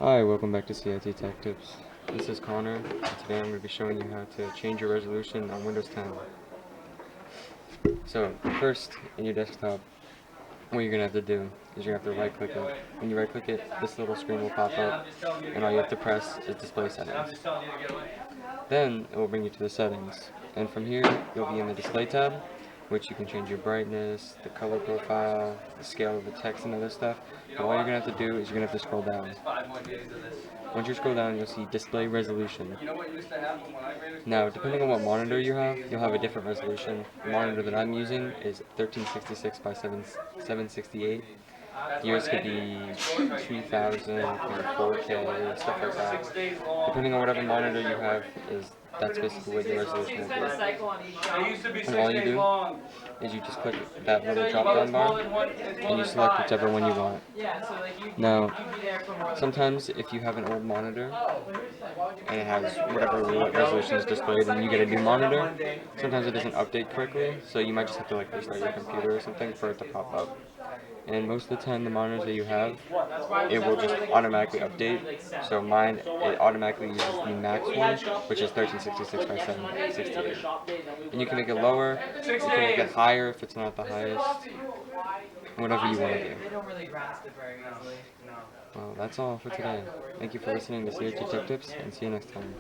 Hi, welcome back to CIT Tech Tips. This is Connor, and today I'm going to be showing you how to change your resolution on Windows 10. So, first, in your desktop, what you're going to have to do is you're going to have to right click it. When you right click it, this little screen will pop up, and all you have to press is Display Settings. Then, it will bring you to the settings, and from here, you'll be in the Display tab, which you can change your brightness, the color profile, the scale of the text, and other stuff. But all you're going to have to do is you're going to have to scroll down. Once you scroll down, you'll see Display Resolution. Now, depending on what monitor you have, you'll have a different resolution. The monitor that I'm using is 1366 by 768. Yours could be 2000 or 4K, stuff like that. Depending on whatever monitor you have, that's basically what your resolution will be. And all you do is you just click that little drop down bar and you select whichever one you want. Now, sometimes if you have an old monitor and it has whatever resolution is displayed and you get a new monitor, sometimes it doesn't update correctly, so you might just have to like restart your computer or something for it to pop up. And most of the time the monitors that you have, it will just automatically update. So mine, it automatically uses the max one, which is 1366 by 768. And you can make it lower, you can make it higher if it's not the highest, whatever you want to do. Well, that's all for today. Thank you for listening to CIT Tech Tips, and see you next time.